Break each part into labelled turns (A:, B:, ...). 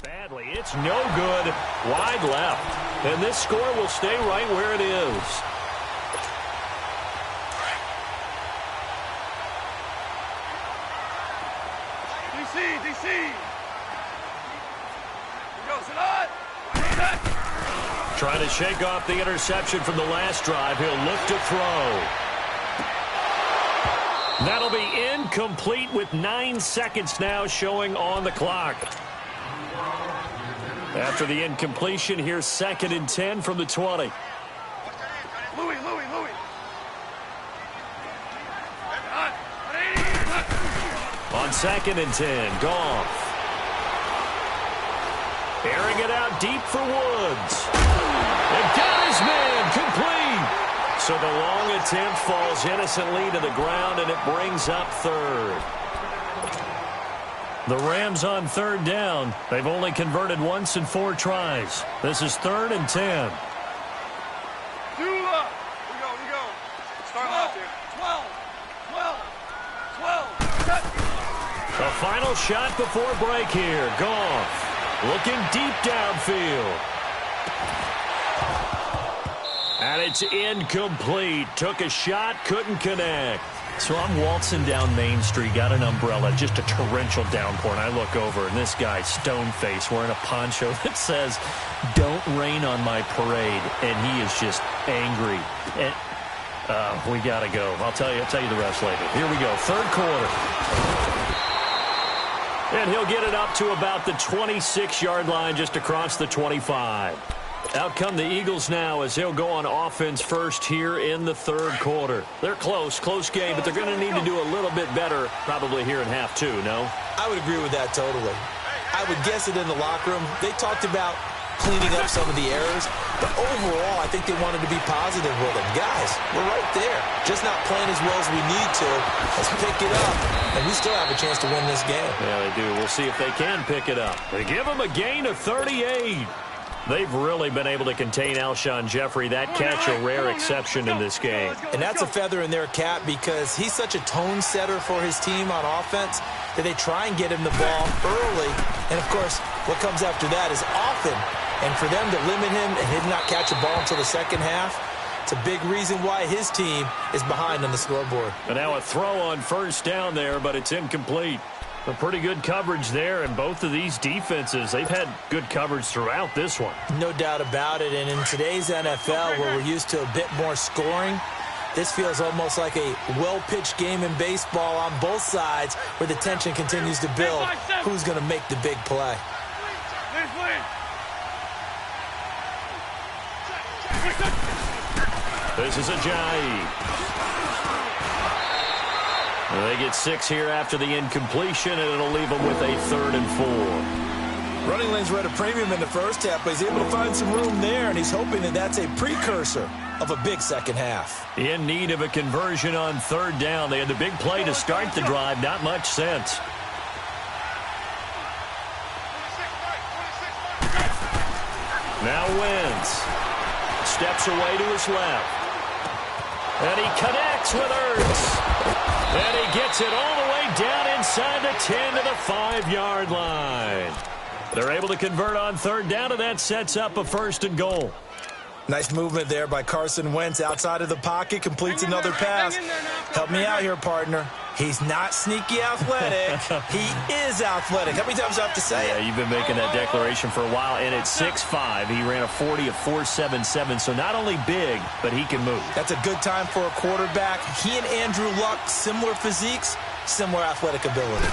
A: Badly. It's no good. Wide left. And this score will stay right where it is.
B: DC.
A: Trying to shake off the interception from the last drive. He'll look to throw. That'll be incomplete with 9 seconds now showing on the clock. After the incompletion, here's 2nd and 10 from the 20.
B: Louis.
A: On 2nd and 10, Goff. Airing it out deep for Woods. And got his man complete. So the long attempt falls innocently to the ground, and it brings up 3rd. The Rams on 3rd down. They've only converted once in 4 tries. This is 3rd and 10.
B: We go. Start off here. 12.
A: The final shot before break here. Goff looking deep downfield. And it's incomplete. Took a shot, couldn't connect. So I'm waltzing down Main Street, got an umbrella, just a torrential downpour, and I look over, and this guy, stone-faced, wearing a poncho that says, "Don't rain on my parade," and he is just angry. And we got to go. I'll tell you the rest later. Here we go, 3rd quarter. And he'll get it up to about the 26-yard line, just across the 25. Out come the Eagles now as they'll go on offense first here in the 3rd quarter. They're close game, but they're going to need to do a little bit better probably here in half 2, no?
C: I would agree with that totally. I would guess it in the locker room. They talked about cleaning up some of the errors, but overall, I think they wanted to be positive with them. Guys, we're right there. Just not playing as well as we need to. Let's pick it up, and we still have a chance to win this game.
A: Yeah, they do. We'll see if they can pick it up. They give them a gain of 38. They've really been able to contain Alshon Jeffrey. That catch a rare exception in this game.
C: And that's a feather in their cap because he's such a tone setter for his team on offense that they try and get him the ball early. And, of course, what comes after that is often. And for them to limit him and him not catch a ball until the second half, it's a big reason why his team is behind on the scoreboard.
A: And now a throw on 1st down there, but it's incomplete. A pretty good coverage there, and both of these defenses, they've had good coverage throughout this one.
C: No doubt about it, and in today's NFL, where we're used to a bit more scoring, this feels almost like a well-pitched game in baseball on both sides where the tension continues to build. Who's going to make the big play?
A: This is Ajayi. They get 6 here after the incompletion, and it'll leave them with a 3rd and 4.
C: Running lanes were at a premium in the first half, but he's able to find some room there, and he's hoping that that's a precursor of a big second half.
A: In need of a conversion on 3rd down. They had the big play to start the drive. Not much sense. Now Wentz steps away to his left. And he connects with Ertz. And he gets it all the way down inside the 10 to the 5-yard line. They're able to convert on 3rd down, and that sets up a 1st and goal.
C: Nice movement there by Carson Wentz outside of the pocket, completes another pass. Help me out here, partner. He's not sneaky athletic. He is athletic. How many times do I have to say it?
A: Yeah, you've been making that declaration for a while, and at 6'5", he ran a 40 of 4.77, so not only big, but he can move.
C: That's a good time for a quarterback. He and Andrew Luck, similar physiques, similar athletic ability.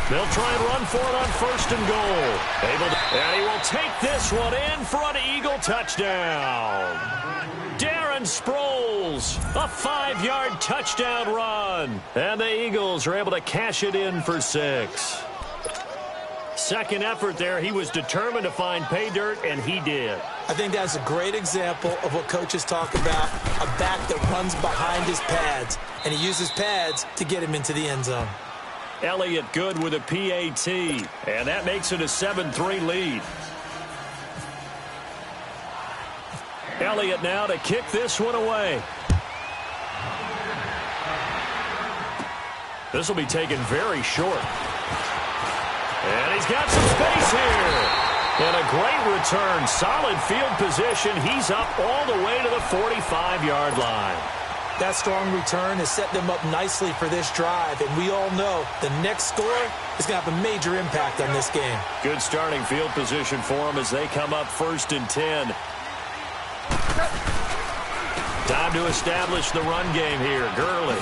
A: They'll try and run for it on 1st and goal. And he will take this one in for an Eagle touchdown. Darren Sproles, a 5-yard touchdown run. And the Eagles are able to cash it in for 6. Second effort there, he was determined to find pay dirt, and he did.
C: I think that's a great example of what coaches talk about, a back that runs behind his pads, and he uses pads to get him into the end zone.
A: Elliott good with a PAT, and that makes it a 7-3 lead. Elliott now to kick this one away. This will be taken very short. And he's got some space here. And a great return. Solid field position. He's up all the way to the 45-yard line.
C: That strong return has set them up nicely for this drive, and we all know the next score is going to have a major impact on this game.
A: Good starting field position for them as they come up 1st and 10. Time to establish the run game here. Gurley.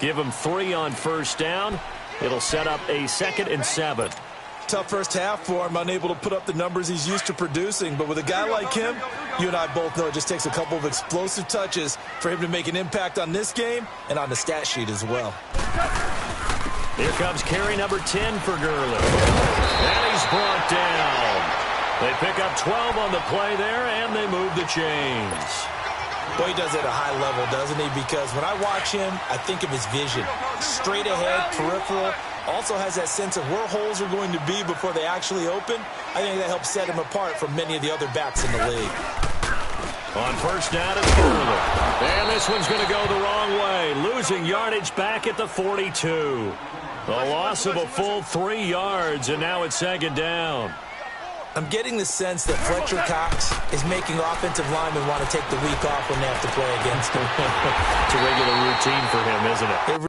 A: Give him 3 on 1st down. It'll set up a 2nd and 7.
C: Tough first half for him, unable to put up the numbers he's used to producing. But with a guy like him, you and I both know it just takes a couple of explosive touches for him to make an impact on this game and on the stat sheet as well.
A: Here comes carry number 10 for Gurley. And he's brought down. They pick up 12 on the play there, and they move the chains.
C: Boy, he does it at a high level, doesn't he? Because when I watch him, I think of his vision. Straight ahead, peripheral. Also has that sense of where holes are going to be before they actually open. I think that helps set him apart from many of the other backs in the league.
A: On 1st down, it's Gurley. And this one's going to go the wrong way. Losing yardage back at the 42. A loss of a full 3 yards, and now it's 2nd down.
C: I'm getting the sense that Fletcher Cox is making offensive linemen want to take the week off when they have to play against him.
A: It's a regular routine for him, isn't it?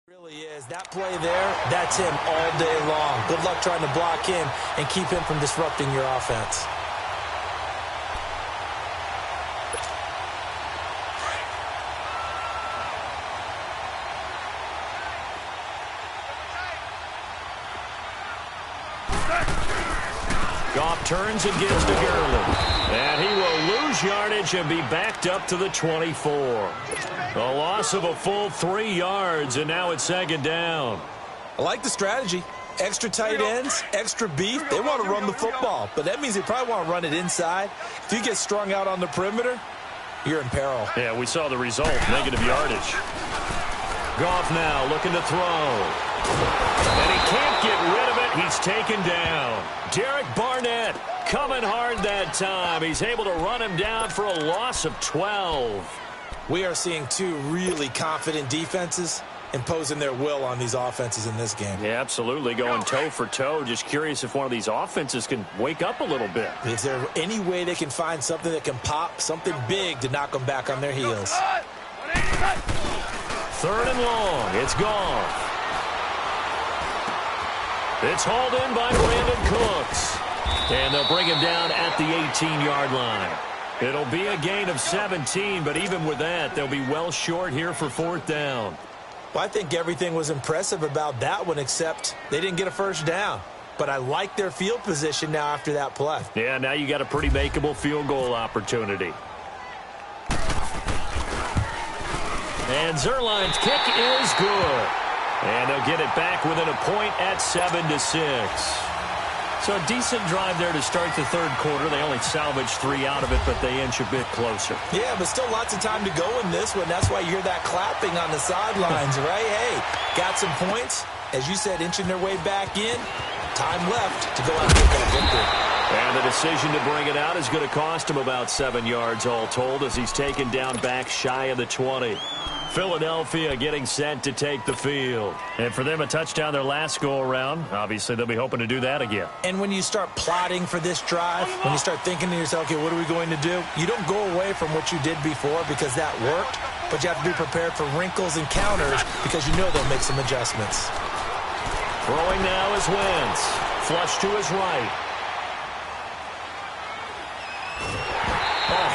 C: Really is. That play there, that's him all day long. Good luck trying to block him and keep him from disrupting your offense.
A: Goff turns and gives to Gurley. And he will lose yardage and be backed up to the 24. A loss of a full 3 yards, and now it's 2nd down.
C: I like the strategy. Extra tight ends, extra beef. They want to run the football, but that means they probably want to run it inside. If you get strung out on the perimeter, you're in peril.
A: Yeah, we saw the result, negative yardage. Goff now looking to throw. And he can't get rid of it. He's taken down. Derek Barnett coming hard that time. He's able to run him down for a loss of 12.
C: We are seeing 2 really confident defenses imposing their will on these offenses in this game.
A: Yeah, absolutely. Going toe for toe. Just curious if one of these offenses can wake up a little bit.
C: Is there any way they can find something that can pop, something big to knock them back on their heels?
A: 3rd and long. It's gone. It's hauled in by Brandon Cooks. And they'll bring him down at the 18-yard line. It'll be a gain of 17, but even with that, they'll be well short here for 4th down.
C: Well, I think everything was impressive about that one, except they didn't get a 1st down. But I like their field position now after that play.
A: Yeah, now you got a pretty makeable field goal opportunity. And Zerline's kick is good. And they'll get it back within a point at 7-6. So a decent drive there to start the 3rd quarter. They only salvaged 3 out of it, but they inch a bit closer.
C: Yeah, but still lots of time to go in this one. That's why you hear that clapping on the sidelines, right? Hey, got some points. As you said, inching their way back in. Time left to go out and get that victory.
A: And the decision to bring it out is going to cost him about 7 yards all told as he's taken down back shy of the 20. Philadelphia getting set to take the field. And for them, a touchdown their last go-around. Obviously, they'll be hoping to do that again.
C: And when you start plotting for this drive, when you start thinking to yourself, okay, what are we going to do? You don't go away from what you did before because that worked, but you have to be prepared for wrinkles and counters because you know they'll make some adjustments.
A: Throwing now is Wentz. Flush to his right.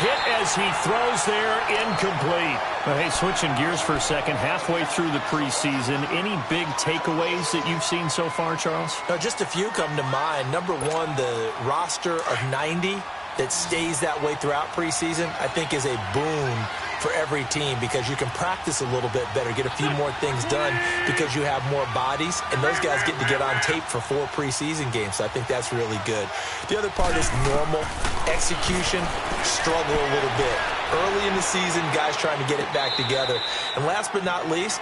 A: Hit as he throws there, incomplete. Hey, switching gears for a second, halfway through the preseason, any big takeaways that you've seen so far, Charles?
C: No, just a few come to mind. Number one, the roster of 90 that stays that way throughout preseason, I think is a boon for every team because you can practice a little bit better, get a few more things done because you have more bodies, and those guys get to get on tape for 4 preseason games, so I think that's really good. The other part is normal execution, struggle a little bit. Early in the season, guys trying to get it back together. And last but not least,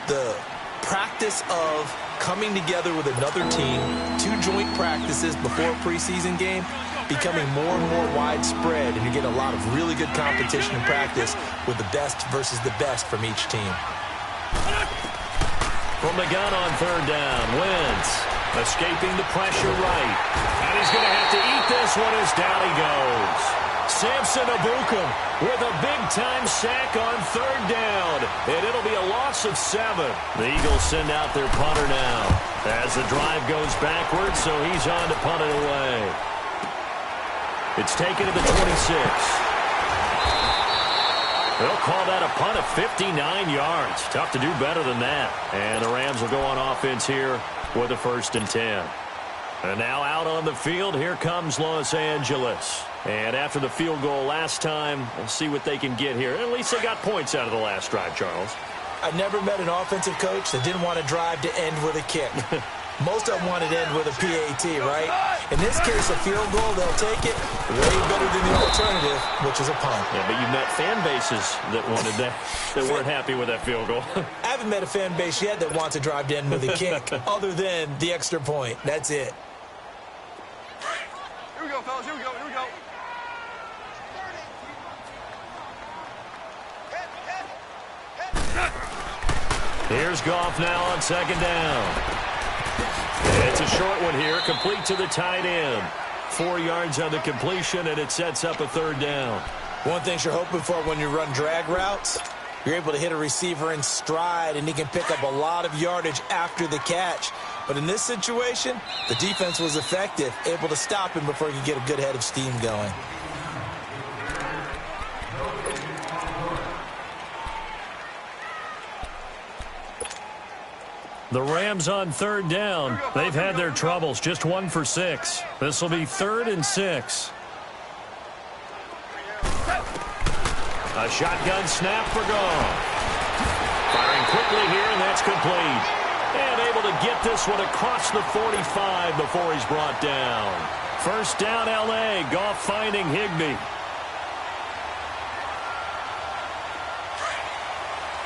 C: the practice of coming together with another team, 2 joint practices before a preseason game, becoming more and more widespread, and you get a lot of really good competition in practice with the best versus the best from each team.
A: From the gun on third down, Wentz escaping the pressure right. And he's going to have to eat this one as down he goes. Samson Abukum with a big-time sack on third down. And it'll be a loss of 7. The Eagles send out their punter now as the drive goes backwards, so he's on to punt it away. It's taken to the 26. They'll call that a punt of 59 yards. Tough to do better than that. And the Rams will go on offense here with a 1st and 10. And now out on the field, here comes Los Angeles. And after the field goal last time, we'll see what they can get here. At least they got points out of the last drive, Charles.
C: I've never met an offensive coach that didn't want to drive to end with a kick. Most of them wanted to end with a PAT, right? In this case, a field goal, they'll take it way better than the alternative, which is a punt.
A: Yeah, but you met fan bases that wanted that, that weren't happy with that field goal.
C: I haven't met a fan base yet that wants to drive to end with a kick, other than the extra point. That's it.
B: Here we go, fellas. Here we go. Here we go.
A: Here's Goff now on second down. It's a short one here, complete to the tight end. 4 yards on the completion, and it sets up a third down.
C: One thing you're hoping for when you run drag routes, you're able to hit a receiver in stride, and he can pick up a lot of yardage after the catch. But in this situation, the defense was effective, able to stop him before he could get a good head of steam going.
A: The Rams on third down. They've had their troubles. Just 1 for 6. This will be 3rd and 6. A shotgun snap for Goff. Firing quickly here, and that's complete. And able to get this one across the 45 before he's brought down. First down, L.A. Goff finding Higbee.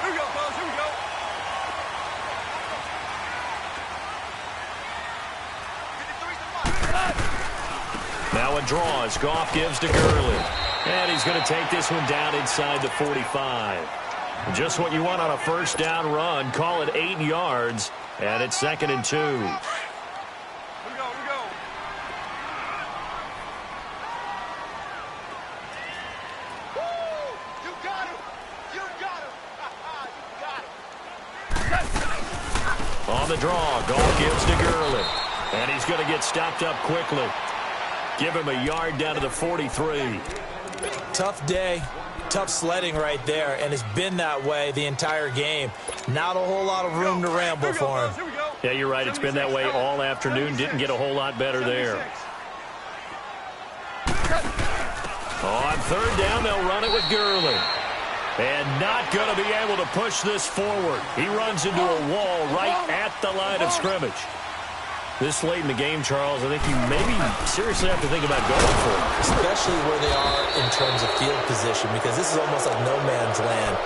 B: Here we go, fellas. Here we go.
A: Now a draw as Goff gives to Gurley. And he's going to take this one down inside the 45. Just what you want on a first down run. Call it 8 yards. And it's 2nd and 2.
B: Here we go. Here we go. Woo! You got him. You got him. You got him.
A: On the draw, Goff gives to Gurley. And he's going to get stopped up quickly. Give him a yard down to the 43.
C: Tough day, tough sledding right there, and it's been that way the entire game. Not a whole lot of room to ramble for him.
A: Yeah, you're right. It's been that way all afternoon. Didn't get a whole lot better there. On third down, they'll run it with Gurley. And not going to be able to push this forward. He runs into a wall right at the line of scrimmage. This late in the game, Charles, I think you maybe seriously have to think about going for it.
C: Especially where they are in terms of field position, because this is almost like no man's land.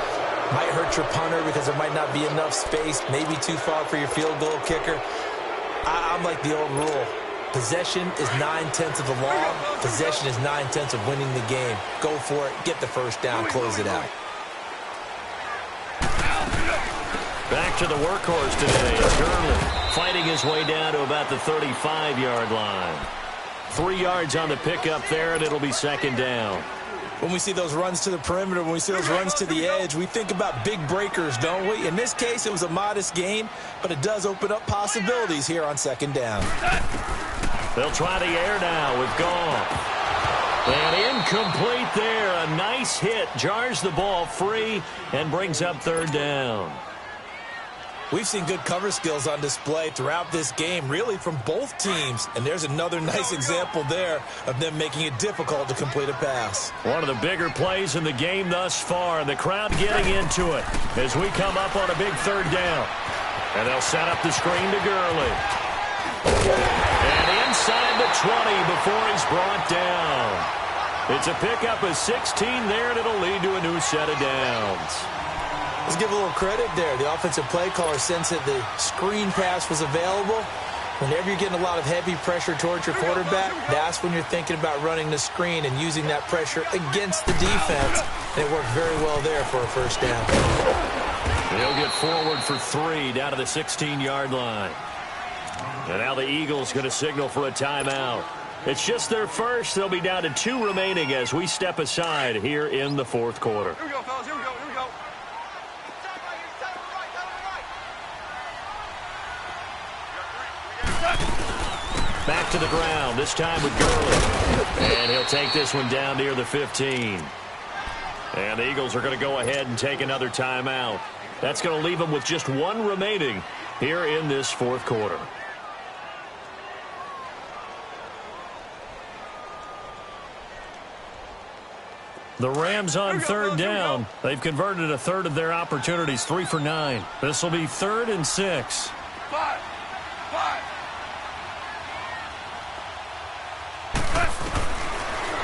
C: Might hurt your punter because there might not be enough space, maybe too far for your field goal kicker. I'm like the old rule. Possession is 9/10 of the law. Possession is 9/10 of winning the game. Go for it. Get the first down. Close it out.
A: Back to the workhorse today. It's Gurley fighting his way down to about the 35-yard line. 3 yards on the pickup there, and it'll be second down.
C: When we see those runs to the perimeter, when we see those runs to the edge, we think about big breakers, don't we? In this case, it was a modest gain, but it does open up possibilities here on second down.
A: They'll try the air now with Goff. And incomplete there. A nice hit. Jars the ball free and brings up third down.
C: We've seen good cover skills on display throughout this game, really from both teams. And there's another nice example there of them making it difficult to complete a pass.
A: One of the bigger plays in the game thus far. And the crowd getting into it as we come up on a big third down. And they'll set up the screen to Gurley. And inside the 20 before he's brought down. It's a pickup of 16 there, and it'll lead to a new set of downs.
C: Let's give a little credit there. The offensive play caller sensed that the screen pass was available. Whenever you're getting a lot of heavy pressure towards your quarterback, that's when you're thinking about running the screen and using that pressure against the defense. And it worked very well there for a first down.
A: They'll get forward for 3 down to the 16-yard line. And now the Eagles going to signal for a timeout. It's just their first. They'll be down to 2 remaining as we step aside here in the fourth quarter.
B: Here we go, fellas. Here we go. Here we go.
A: Back to the ground, this time with Gurley. And he'll take this one down near the 15. And the Eagles are going to go ahead and take another timeout. That's going to leave them with just 1 remaining here in this fourth quarter. The Rams on third down. They've converted a third of their opportunities, 3 for 9. This will be 3rd and 6.
B: 5.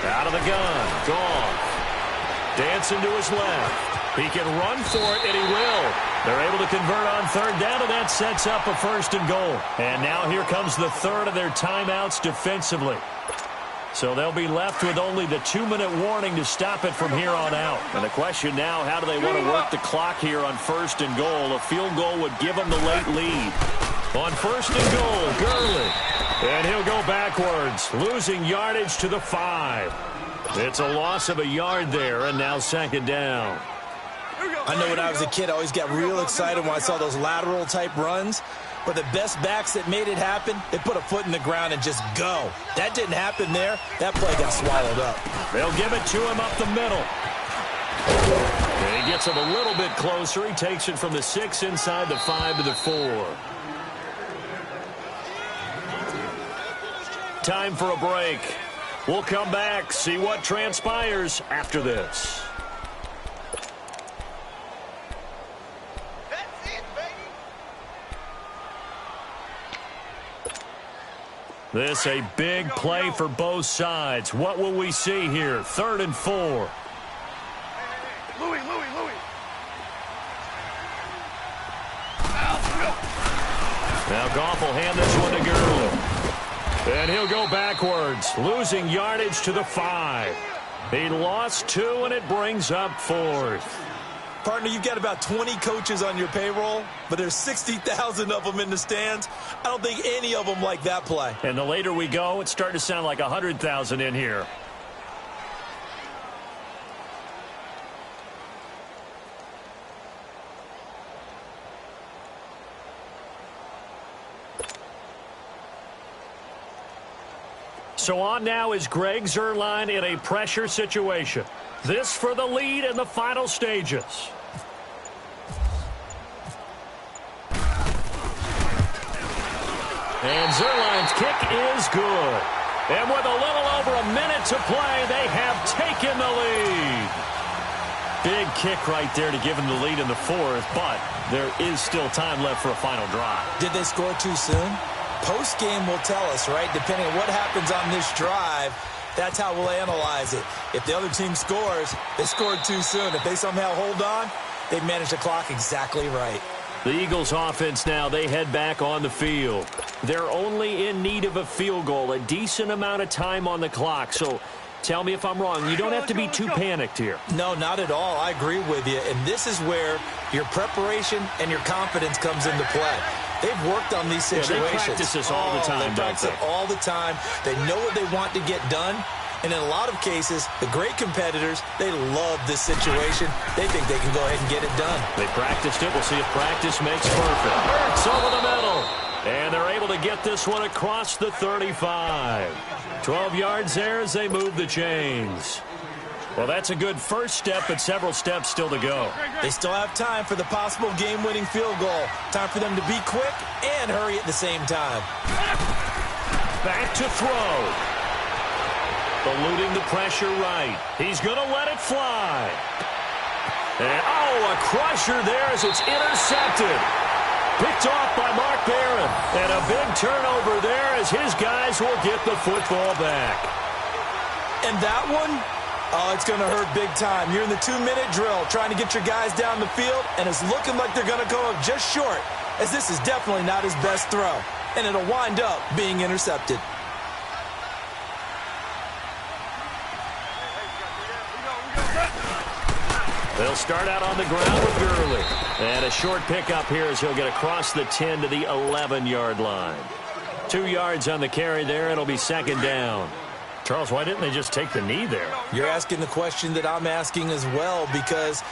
A: Out of the gun, Goff. Dancing to his left. He can run for it, and he will. They're able to convert on third down, and that sets up a 1st and goal. And now here comes the third of their timeouts defensively. So they'll be left with only the 2-minute warning to stop it from here on out. And the question now, how do they want to work the clock here on 1st and goal? A field goal would give them the late lead. On 1st and goal, Gurley. And he'll go backwards, losing yardage to the 5. It's a loss of a yard there, and now 2nd down.
C: I know when I was a kid, I always got real excited when I saw those lateral-type runs. But the best backs that made it happen, they put a foot in the ground and just go. That didn't happen there. That play got swallowed up.
A: They'll give it to him up the middle. And he gets him a little bit closer. He takes it from the 6 inside the 5 to the 4. Time for a break. We'll come back, see what transpires after this. This a big play for both sides. What will we see here? 3rd and 4.
B: Louis.
A: Now Goff will hand this one to Gurley. And he'll go backwards, losing yardage to the 5. He lost 2, and it brings up 4th.
C: Partner, you've got about 20 coaches on your payroll, but there's 60,000 of them in the stands. I don't think any of them like that play.
A: And the later we go, it's starting to sound like 100,000 in here. So on now is Greg Zuerlein in a pressure situation. This for the lead in the final stages. And Zuerlein's kick is good. And with a little over a minute to play, they have taken the lead. Big kick right there to give them the lead in the 4th, but there is still time left for a final drive.
C: Did they score too soon? Post-game will tell us, right? Depending on what happens on this drive, that's how we'll analyze it. If the other team scores, they scored too soon. If they somehow hold on, they've managed the clock exactly right.
A: The Eagles offense now, they head back on the field. They're only in need of a field goal, a decent amount of time on the clock. So Tell me if I'm wrong. You don't have to be too panicked here.
C: No, not at all. I agree with you. And this is where your preparation and your confidence comes into play. They've worked on these situations.
A: Yeah, they practice this all the time,
C: they practice it all the time. They know what they want to get done. And in a lot of cases, the great competitors, they love this situation. They think they can go ahead and get it done.
A: They practiced it. We'll see if practice makes perfect. It's over the middle. And they're able to get this one across the 35. 12 yards there as they move the chains. Well, that's a good first step, but several steps still to go.
C: They still have time for the possible game-winning field goal. Time for them to be quick and hurry at the same time.
A: Back to throw. Eluding the pressure right. He's going to let it fly. And, a crusher there as it's intercepted. Picked off by Mark Barron. And a big turnover there as his guys will get the football back.
C: And that one, it's going to hurt big time. You're in the 2-minute drill trying to get your guys down the field, and it's looking like they're going to go up just short, as this is definitely not his best throw. And it'll wind up being intercepted.
A: They'll start out on the ground with Gurley. And a short pickup here as he'll get across the 10 to the 11-yard line. 2 yards on the carry there. It'll be second down. Charles, why didn't they just take the knee there?
C: You're asking the question that I'm asking as well, because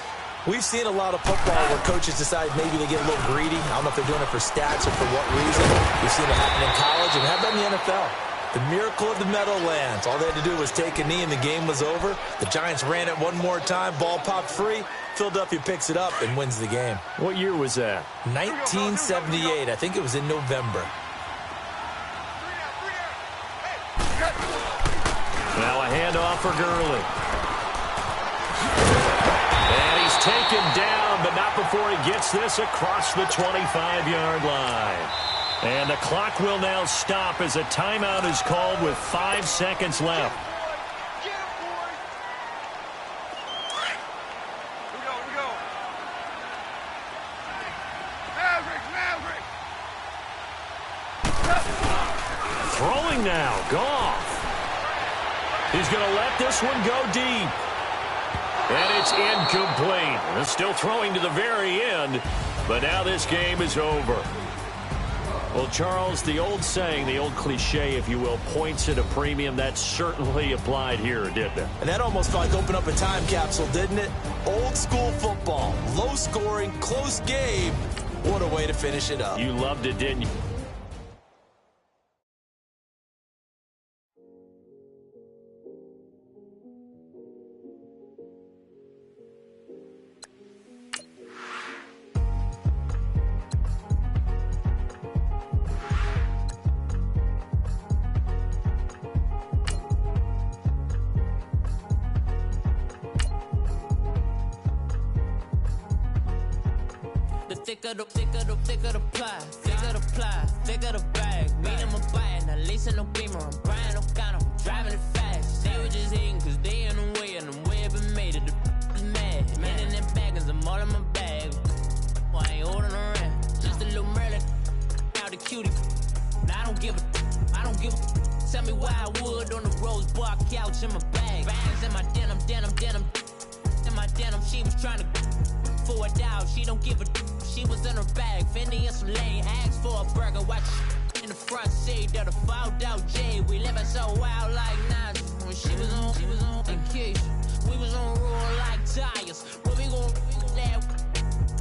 C: we've seen a lot of football where coaches decide maybe they get a little greedy. I don't know if they're doing it for stats or for what reason. We've seen it happen in college and how about in the NFL? The miracle of the Meadowlands. All they had to do was take a knee and the game was over. The Giants ran it one more time. Ball popped free. Philadelphia picks it up and wins the game.
A: What year was that?
C: 1978. I think it was in November.
A: Now a handoff for Gurley. And he's taken down, but not before he gets this across the 25-yard line. And the clock will now stop as a timeout is called with 5 seconds left. Throwing now, Goff. He's going to let this one go deep. And it's incomplete. And still throwing to the very end, but now this game is over. Well, Charles, the old saying, the old cliche, if you will, points at a premium, that certainly applied here, didn't it?
C: And that almost felt like opened up a time capsule, didn't it? Old school football, low scoring, close game. What a way to finish it up.
A: You loved it, didn't you?
D: Thicker the pie, thicker the bag. Meet him a bite, now listen no beamer. I'm Brian O'Connor, I'm driving it fast. They were just hating cause they in the way, and the way I've been made it, the is mad. Man in them baggins, I'm all in my bag. Well, I ain't holding around, just a little Merlin, out the cutie. Now I don't give a, tell me why I would on the rose bar couch in my bag. Bags in my denim, in my denim, she was trying to for a doubt, she don't give a. She was in her bag, Fendi and some lane, asked for a burger, watch in the front seat of the fouled out J. We living so wild like Nas. When she was on vacation, we was on roll like tires. Where we gon' that?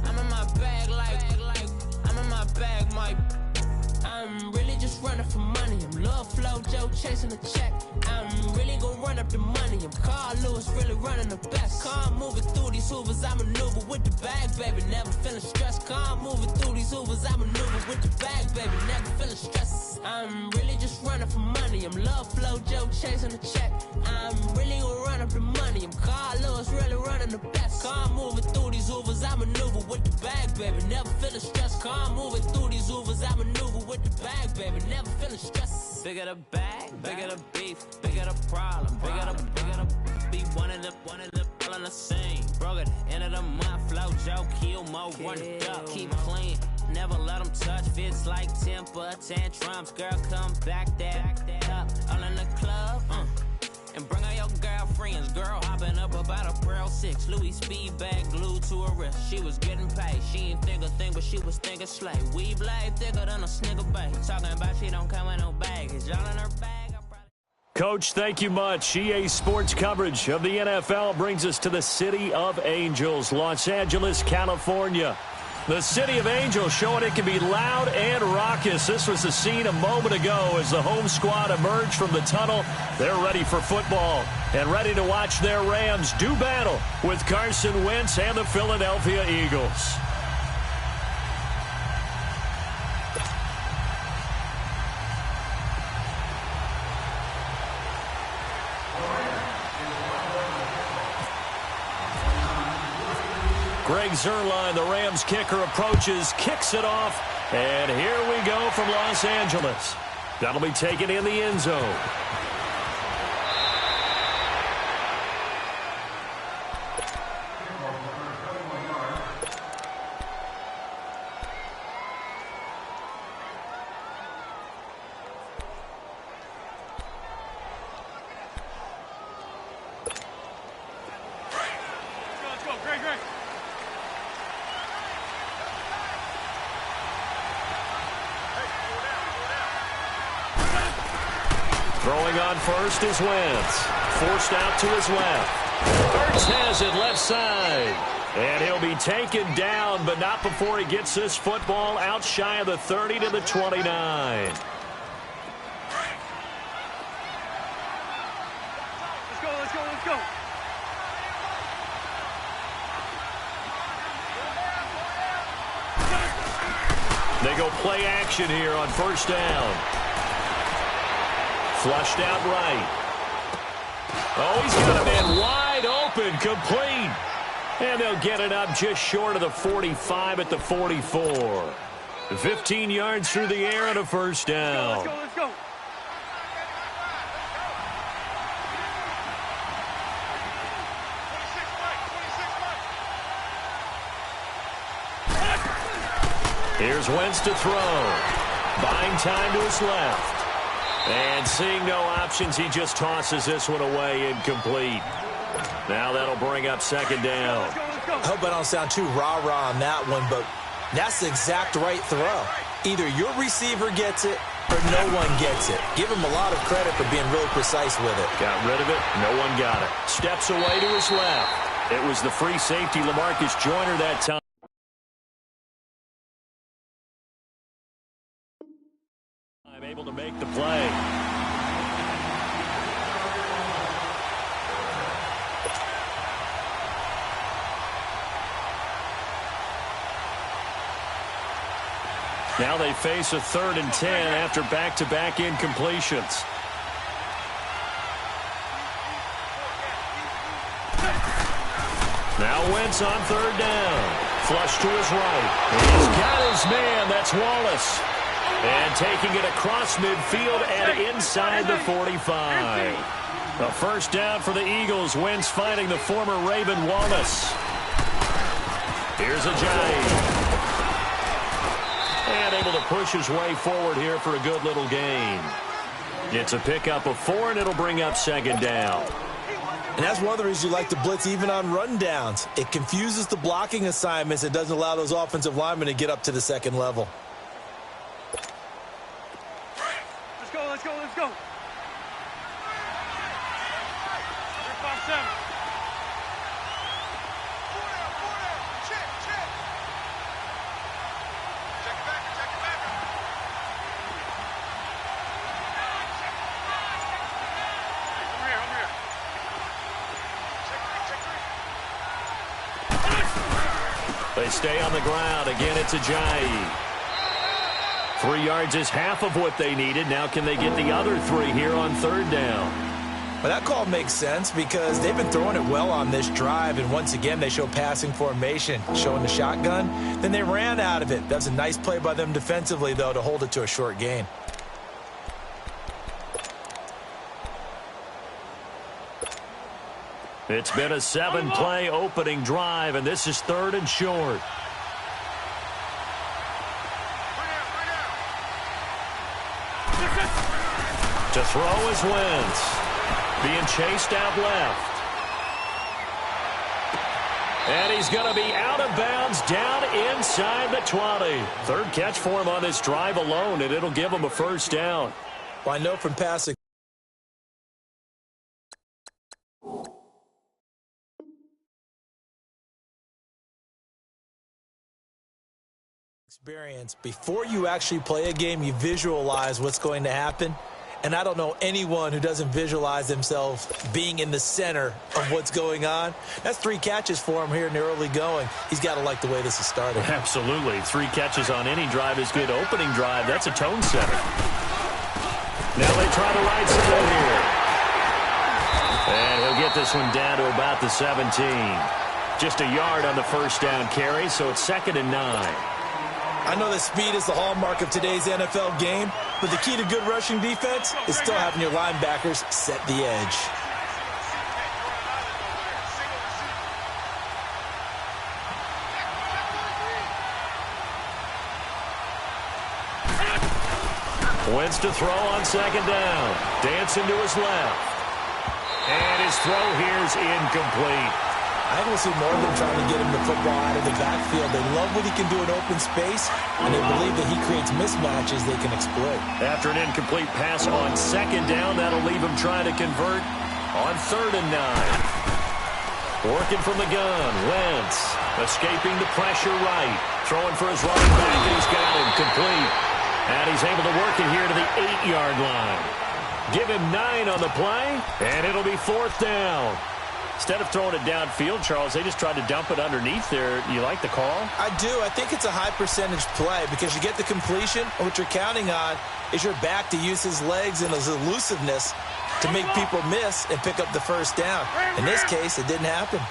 D: I'm in my bag like I'm in my bag, my. I'm really just running for money. I'm Love Flow Joe chasing a check. I'm really gon' run up the money. I'm Carl Lewis, really running the best. Car moving through these hoovers, I maneuver with the bag, baby. Never feeling stressed. Car moving through these hoovers, I maneuver with the bag, baby. Never feeling stressed. I'm really just running for money. I'm Love Flow Joe chasing a check. I'm really gon' run up the money. I'm Carl Lewis, really running the best. Car moving through these hoovers, I maneuver with the bag, baby. Never feeling stressed. Car moving through these hoovers, I maneuver with the bag, baby. Never feeling stressed. Bigger the bag, bigger the beef, bigger the problem, bigger the be one of the all in the same. Broke at the end of the month, flow Joe, kill mo, run it up, keep clean. Never let them touch, fits like temper tantrums. Girl, come back that up, all in the club, And bring all your girlfriends. Girl hopping up about a Pearl 6. Louis speed bag glued to her wrist. She was getting paid. She ain't think a thing, but she was thinking slay. Weave blade thicker than a Snicker bait. Talking about she don't come with no baggage. All in her bag.
A: Coach, thank you much. EA Sports coverage of the NFL brings us to the City of Angels, Los Angeles, California. The City of Angels showing it can be loud and raucous. This was the scene a moment ago as the home squad emerged from the tunnel. They're ready for football and ready to watch their Rams do battle with Carson Wentz and the Philadelphia Eagles. Greg Zuerlein, the Rams kicker, approaches, kicks it off, and here we go from Los Angeles. That'll be taken in the end zone. Throwing on first is Wentz. Forced out to his left. Hurts has it left side. And he'll be taken down, but not before he gets this football out shy of the 30 to the 29.
B: Let's go, let's go, let's go.
A: They go play action here on first down. Flushed out right. Oh, he's got a man wide open, complete. And they'll get it up just short of the 45 at the 44. 15 yards through the air and a first down.
B: Let's go, let's go.
A: Here's Wentz to throw. Buying time to his left. And seeing no options, he just tosses this one away incomplete. Now that'll bring up second down.
C: I hope I don't sound too rah-rah on that one, but that's the exact right throw. Either your receiver gets it or no one gets it. Give him a lot of credit for being really precise with it.
A: Got rid of it. No one got it. Steps away to his left. It was the free safety, LaMarcus Joyner, that time. Able to make the play. Now they face a 3rd and 10 after back-to-back incompletions. Now Wentz on 3rd down. Flush to his right. He's got his man. That's Wallace. And taking it across midfield and inside the 45. A first down for the Eagles. Wentz finding the former Raven Wallace. Here's Ajayi. And able to push his way forward here for a good little gain. It's a pickup of 4, and it'll bring up second down.
C: And that's one of the reasons you like to blitz even on rundowns. It confuses the blocking assignments. It doesn't allow those offensive linemen to get up to the second level.
B: Let's go, let's go. 3-5-7. Check it back. I'm here. Check 3.
A: They stay on the ground. Again, it's Ajayi. 3 yards is half of what they needed. Now can they get the other 3 here on 3rd down?
C: Well, that call makes sense because they've been throwing it well on this drive, and once again they show passing formation, showing the shotgun. Then they ran out of it. That's a nice play by them defensively, though, to hold it to a short gain.
A: It's been a 7-play opening drive, and this is 3rd and short. To throw is Wentz. being chased out left. And he's going to be out of bounds down inside the 20. Third catch for him on this drive alone, and it'll give him a first down.
C: Well, I know from passing experience, before you actually play a game, you visualize what's going to happen. And I don't know anyone who doesn't visualize themselves being in the center of what's going on. That's 3 catches for him here in the early going. He's got to like the way this is started.
A: Absolutely. 3 catches on any drive is good. Opening drive, that's a tone setter. Now they try to ride some in here. And he'll get this one down to about the 17. Just a yard on the first down carry, so it's 2nd and 9.
C: I know that speed is the hallmark of today's NFL game, but the key to good rushing defense is still having your linebackers set the edge.
A: Wentz to throw on 2nd down. Dancing to his left. And his throw here's incomplete.
C: I think we'll see more of them trying to get him the football out of the backfield. They love what he can do in open space, and they believe that he creates mismatches they can exploit.
A: After an incomplete pass on 2nd down, that'll leave him trying to convert on 3rd and 9. Working from the gun, Wentz escaping the pressure right. Throwing for his running back, and he's got him complete. And he's able to work it here to the 8-yard line. Give him 9 on the play, and it'll be 4th down. Instead of throwing it downfield, Charles, they just tried to dump it underneath there. You like the call?
C: I do. I think it's a high-percentage play because you get the completion, and what you're counting on is your back to use his legs and his elusiveness to make people miss and pick up the first down. In this case, it didn't happen.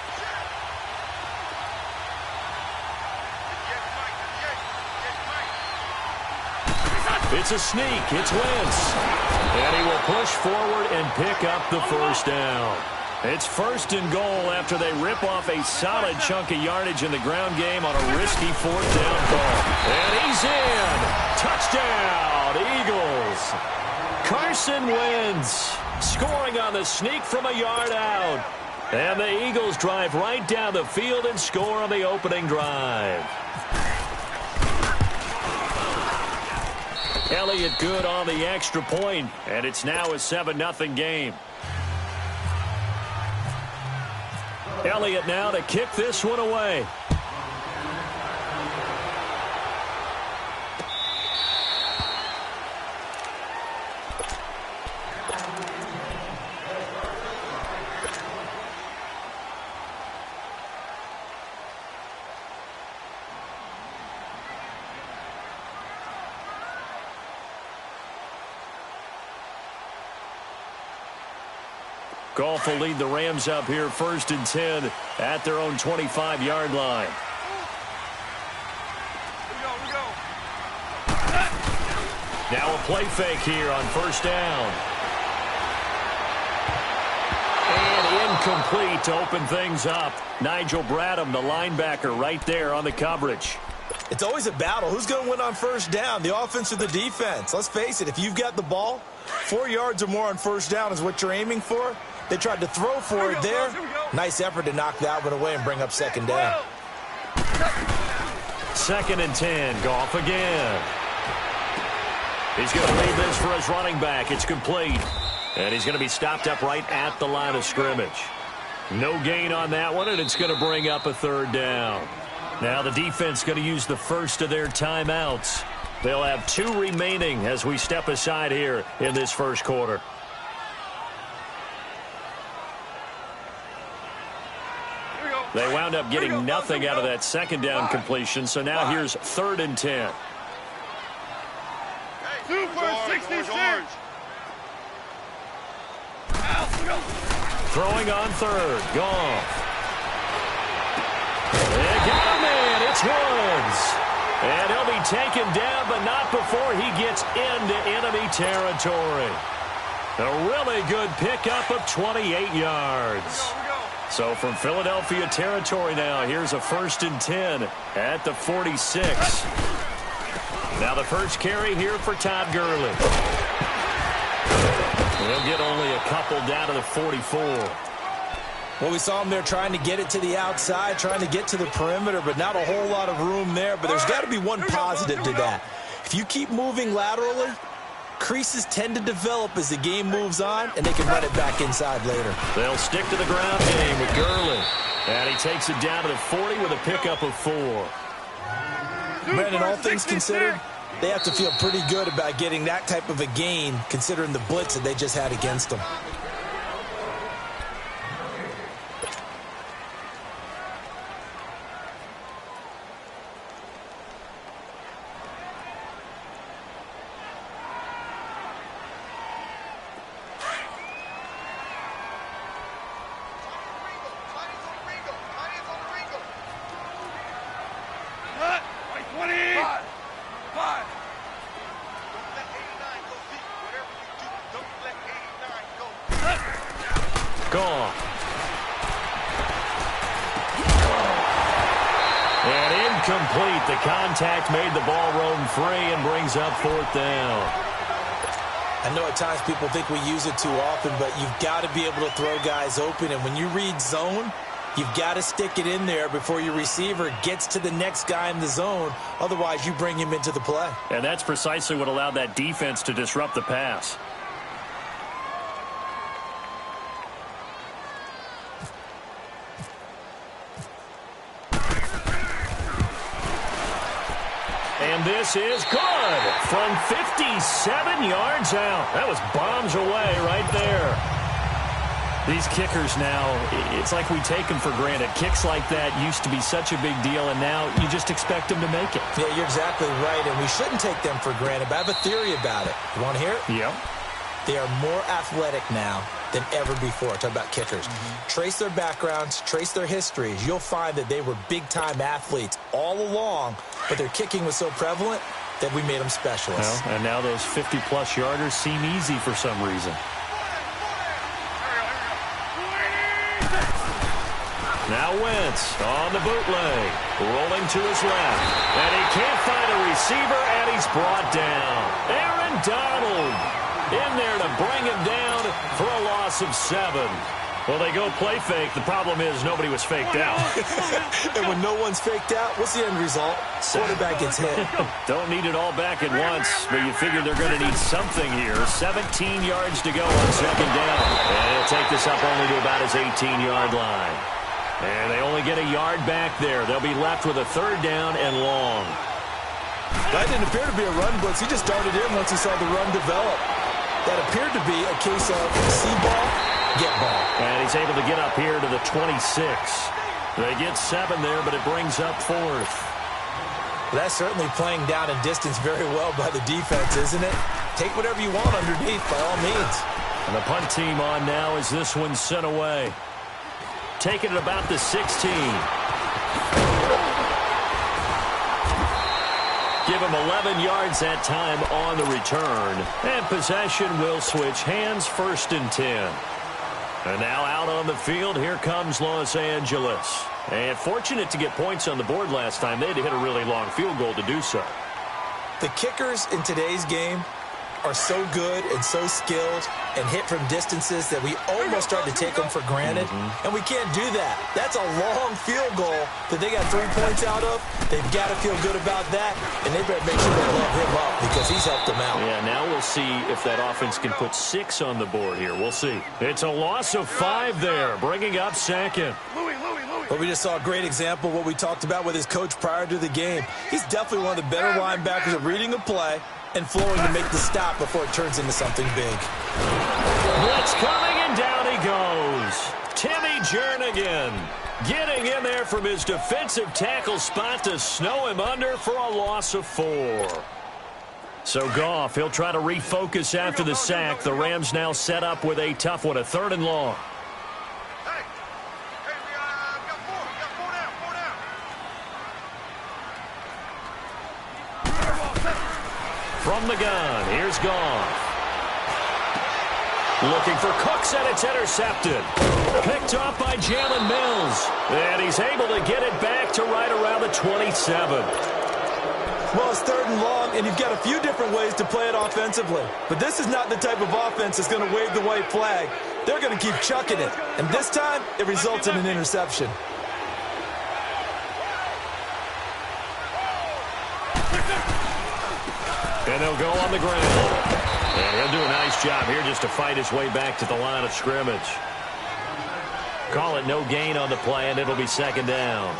A: It's a sneak. It's Wentz. And he will push forward and pick up the first down. It's 1st and goal after they rip off a solid chunk of yardage in the ground game on a risky 4th down call. And he's in. Touchdown, Eagles. Carson Wentz scoring on the sneak from a yard out. And the Eagles drive right down the field and score on the opening drive. Elliott good on the extra point, and it's now a 7-0 game. Elliott now to kick this one away. Goff will lead the Rams up here 1st and 10 at their own 25-yard line.
B: We go.
A: Now a play fake here on 1st down. And incomplete to open things up. Nigel Bradham, the linebacker, right there on the coverage.
C: It's always a battle. Who's going to win on 1st down, the offense or the defense? Let's face it, if you've got the ball, 4 yards or more on 1st down is what you're aiming for. They tried to throw for it there. Nice effort to knock that one away and bring up 2nd down.
A: 2nd and 10. Goff again. He's going to lead this for his running back. It's complete. And he's going to be stopped up right at the line of scrimmage. No gain on that one, and it's going to bring up a 3rd down. Now the defense going to use the first of their timeouts. They'll have 2 remaining as we step aside here in this first quarter. They wound up getting nothing out of that 2nd down completion, so now here's 3rd and 10.
B: Super 66.
A: Throwing on 3rd. Goff. They got him in. It's Woods. And he'll be taken down, but not before he gets into enemy territory. A really good pickup of 28 yards. So from Philadelphia territory now, here's a 1st and 10 at the 46. Now the first carry here for Todd Gurley. He'll get only a couple down to the 44.
C: Well, we saw him there trying to get it to the outside, trying to get to the perimeter, but not a whole lot of room there. But there's got to be one positive to that. If you keep moving laterally, creases tend to develop as the game moves on, and they can run it back inside later.
A: They'll stick to the ground game with Gurley. And he takes it down to the 40 with a pickup of 4.
C: Brandon, all things considered, they have to feel pretty good about getting that type of a gain, considering the blitz that they just had against them.
A: Gone. And incomplete. The contact made the ball roam free and brings up 4th down.
C: I know at times people think we use it too often, but you've got to be able to throw guys open. And when you read zone, you've got to stick it in there before your receiver gets to the next guy in the zone. Otherwise, you bring him into the play.
A: And that's precisely what allowed that defense to disrupt the pass. And this is good from 57 yards out. That was bombs away right there. These kickers now, it's like we take them for granted. Kicks like that used to be such a big deal, and now you just expect them to make it.
C: Yeah, you're exactly right, and we shouldn't take them for granted, but I have a theory about it. You want to hear it?
A: Yep.
C: They are more athletic now than ever before. Talk about kickers. Trace their backgrounds, trace their histories. You'll find that they were big-time athletes all along, but their kicking was so prevalent that we made them specialists.
A: Well, and now those 50-plus yarders seem easy for some reason. Now Wentz on the bootleg, rolling to his left. And he can't find a receiver, and he's brought down. Aaron Donald in there to bring him down for a loss of 7. Well, they go play fake. The problem is nobody was faked out.
C: And when no one's faked out, what's the end result? Quarterback gets hit.
A: Don't need it all back at once, but you figure they're going to need something here. 17 yards to go on 2nd down. And he'll take this up only to about his 18-yard line. And they only get a yard back there. They'll be left with a 3rd down and long.
C: That didn't appear to be a run blitz. He just darted in once he saw the run develop. That appeared to be a case of see ball, get ball.
A: And he's able to get up here to the 26. They get 7 there, but it brings up 4th.
C: Well, that's certainly playing down in distance very well by the defense, isn't it? Take whatever you want underneath, by all means.
A: And the punt team on now as this one's sent away. Taking it about the 16. Give him 11 yards that time on the return. And possession will switch hands, 1st and 10. And now out on the field, here comes Los Angeles. And fortunate to get points on the board last time. They had to hit a really long field goal to do so.
C: The kickers in today's game are so good and so skilled and hit from distances that we almost start to take them for granted. And we can't do that. That's a long field goal that they got 3 points out of. They've got to feel good about that, and they better make sure they love him up because he's helped them out.
A: Yeah, now we'll see if that offense can put 6 on the board here. We'll see. It's a loss of 5 there, bringing up 2nd.
C: But we just saw a great example of what we talked about with his coach prior to the game. He's definitely one of the better linebackers at reading a play and flowing to make the stop before it turns into something big.
A: Blitz coming, and down he goes. Timmy Jernigan getting in there from his defensive tackle spot to snow him under for a loss of 4. So Goff, he'll try to refocus after the sack. The Rams now set up with a tough one, a 3rd and long. From the gun, here's Goff. Looking for Cooks, and it's intercepted. Picked off by Jalen Mills. And he's able to get it back to right around the 27.
C: Well, it's 3rd and long, and you've got a few different ways to play it offensively. But this is not the type of offense that's going to wave the white flag. They're going to keep chucking it. And this time, it results in an interception.
A: And they'll go on the ground. And he'll do a nice job here just to fight his way back to the line of scrimmage. Call it no gain on the play, and it'll be 2nd down.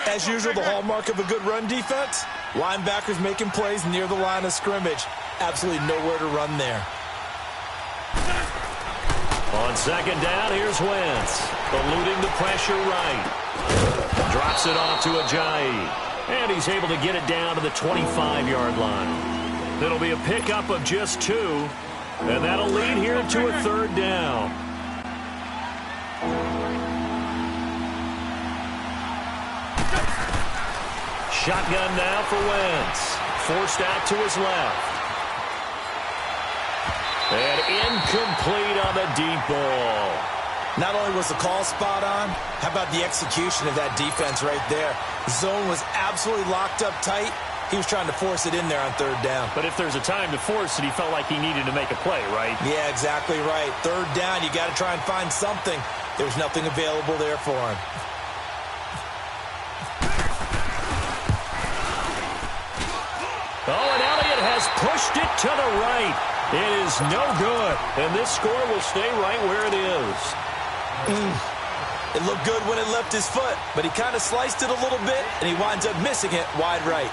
C: As usual, the hallmark of a good run defense, linebackers making plays near the line of scrimmage. Absolutely nowhere to run there.
A: On 2nd down, here's Wentz. Eluding the pressure right. Drops it off to Ajayi. And he's able to get it down to the 25-yard line. It'll be a pickup of just 2. And that'll lead here to a 3rd down. Shotgun now for Wentz. Forced out to his left. And incomplete on the deep ball.
C: Not only was the call spot on, how about the execution of that defense right there? The zone was absolutely locked up tight. He was trying to force it in there on 3rd down.
A: But if there's a time to force it, he felt like he needed to make a play, right?
C: Yeah, exactly right. 3rd down, you got to try and find something. There's nothing available there for him.
A: Oh, and Elliott has pushed it to the right. It is no good, and this score will stay right where it is.
C: It looked good when it left his foot, but he kind of sliced it a little bit, and he winds up missing it wide right.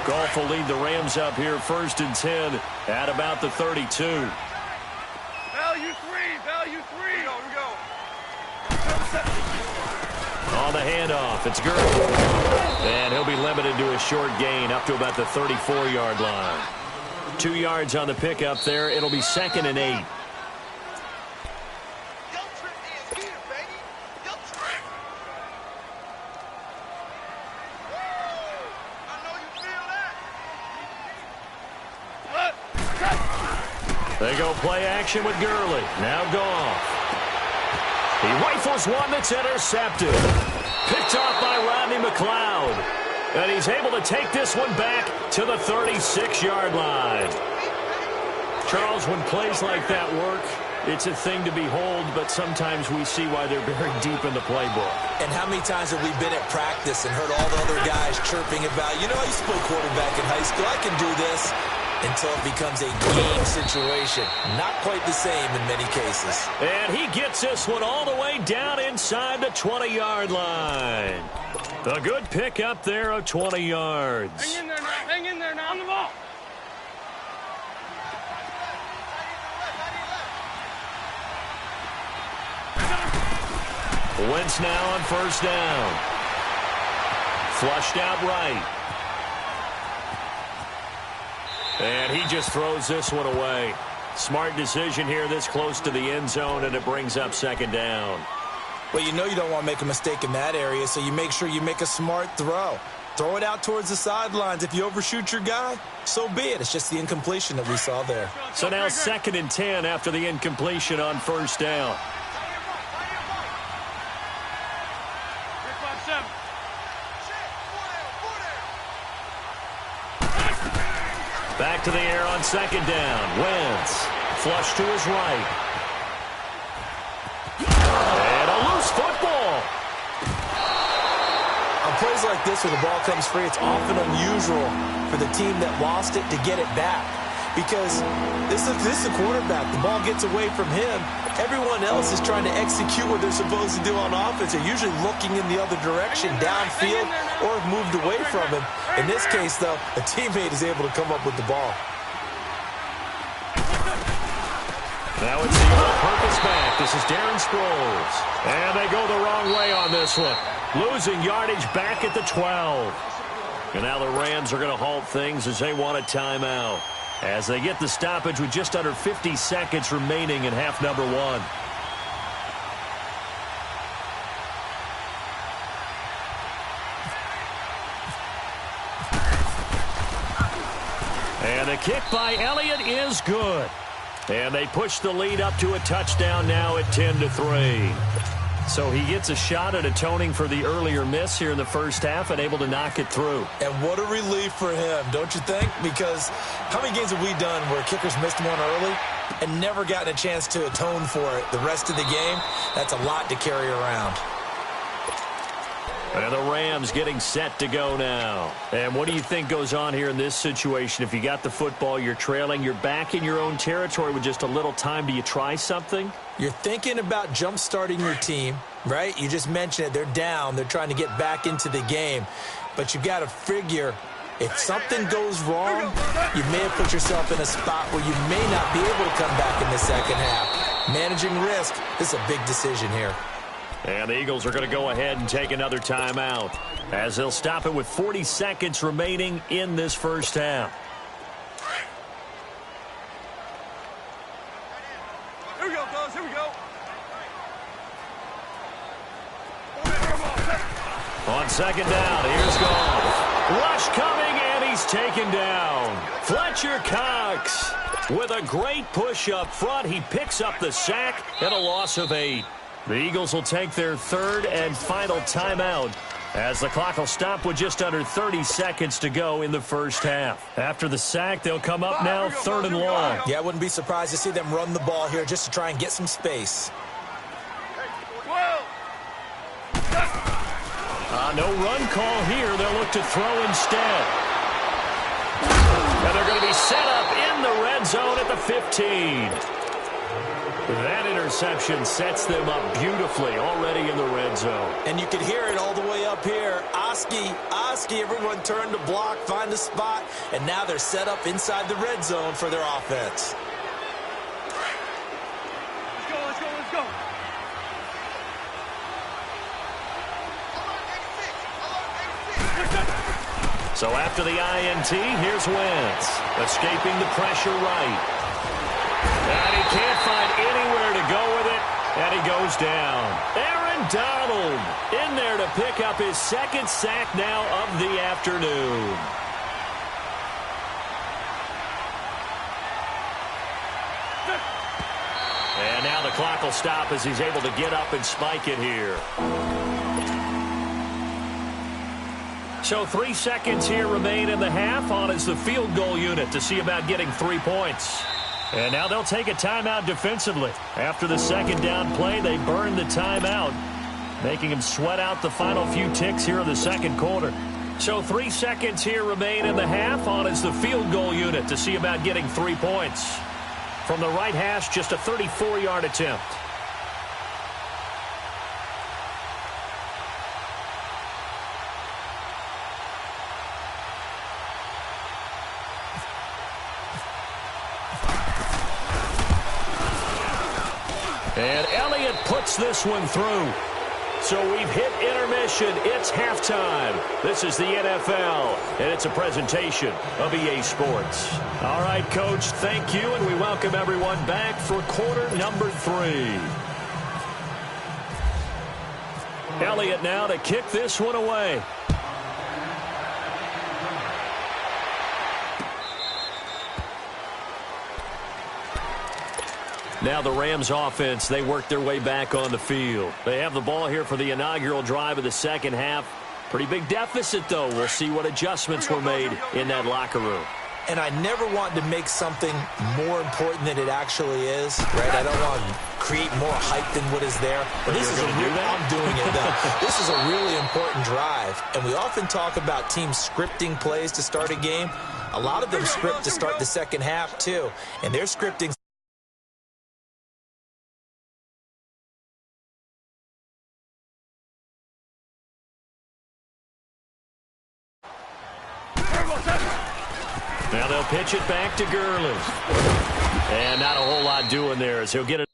A: Goff will lead the Rams up here 1st and 10 at about the 32.
B: Value 3, value 3. Here we go.
A: On the handoff, it's Gurley. And he'll be limited to a short gain up to about the 34-yard line. 2 yards on the pickup there. It'll be 2nd and 8. They go play action with Gurley. Now Goff. He rifles one that's intercepted. Picked off by Rodney McLeod. And he's able to take this one back to the 36-yard line. Charles, when plays like that work, it's a thing to behold, but sometimes we see why they're very deep in the playbook.
C: And how many times have we been at practice and heard all the other guys chirping about, you know, I used to play quarterback in high school, I can do this, until it becomes a game situation. Not quite the same in many cases.
A: And he gets this one all the way down inside the 20-yard line. A good pick up there of 20 yards.
B: Hang in there now. Hang in there now. On the ball.
A: Wentz now on 1st down. Flushed out right. And he just throws this one away. Smart decision here this close to the end zone, and it brings up 2nd down.
C: Well, you know you don't want to make a mistake in that area, so you make sure you make a smart throw. Throw it out towards the sidelines. If you overshoot your guy, so be it. It's just the incompletion that we saw there.
A: So now 2nd and 10 after the incompletion on 1st down. Back to the air on 2nd down. Wentz. Flush to his right. And a loose football.
C: On plays like this where the ball comes free, it's often unusual for the team that lost it to get it back. Because this is a quarterback. The ball gets away from him. Everyone else is trying to execute what they're supposed to do on offense. They're usually looking in the other direction, downfield, or have moved away from him. In this case, though, a teammate is able to come up with the ball.
A: Now it's the all-purpose back. This is Darren Sproles. And they go the wrong way on this one. Losing yardage back at the 12. And now the Rams are going to halt things as they want a timeout, as they get the stoppage with just under 50 seconds remaining in half number 1. And the kick by Elliott is good. And they push the lead up to a touchdown now at 10-3. So he gets a shot at atoning for the earlier miss here in the first half and able to knock it through.
C: And what a relief for him, don't you think? Because how many games have we done where kickers missed one early and never gotten a chance to atone for it the rest of the game? That's a lot to carry around.
A: And the Rams getting set to go now. And what do you think goes on here in this situation? If you got the football, you're trailing, you're back in your own territory with just a little time. Do you try something?
C: You're thinking about jump-starting your team, right? You just mentioned it. They're down. They're trying to get back into the game. But you've got to figure if something goes wrong, you may have put yourself in a spot where you may not be able to come back in the second half. Managing risk, this is a big decision here.
A: And the Eagles are going to go ahead and take another timeout as they'll stop it with 40 seconds remaining in this first half.
B: Here we go, fellas. Here we go.
A: On second down, here's Goff. Rush coming, and he's taken down. Fletcher Cox with a great push up front. He picks up the sack and a loss of 8. The Eagles will take their third and final timeout as the clock will stop with just under 30 seconds to go in the first half. After the sack, they'll come up now third and long.
C: Yeah, I wouldn't be surprised to see them run the ball here just to try and get some space.
A: No run call here. They'll look to throw instead. And they're going to be set up in the red zone at the 15. That interception sets them up beautifully already in the red zone.
C: And you could hear it all the way up here. Oski, everyone turned to block, find a spot, and now they're set up inside the red zone for their offense.
B: Let's go.
A: So after the INT, here's Wentz, escaping the pressure right. And he can't find anywhere to go with it, and he goes down. Aaron Donald in there to pick up his second sack now of the afternoon. And now the clock will stop as he's able to get up and spike it here. So 3 seconds here remain in the half. On is the field goal unit to see about getting 3 points. And now they'll take a timeout defensively. After the second down play, they burn the timeout, making them sweat out the final few ticks here in the second quarter. So 3 seconds here remain in the half. On is the field goal unit to see about getting 3 points. From the right hash, just a 34-yard attempt. And Elliott puts this one through. So we've hit intermission. It's halftime. This is the NFL, and it's a presentation of EA Sports. All right, Coach, thank you, and we welcome everyone back for quarter number 3. Elliott now to kick this one away. Now the Rams offense, they work their way back on the field. They have the ball here for the inaugural drive of the second half. Pretty big deficit, though. We'll see what adjustments were made in that locker room.
C: And I never want to make something more important than it actually is, right? I don't want to create more hype than what is there. But this is I'm doing it now. This is a really important drive. And we often talk about teams scripting plays to start a game. A lot of them script to start the second half, too. And they're scripting.
A: Now they'll pitch it back to Gurley. And not a whole lot doing there as he'll get it.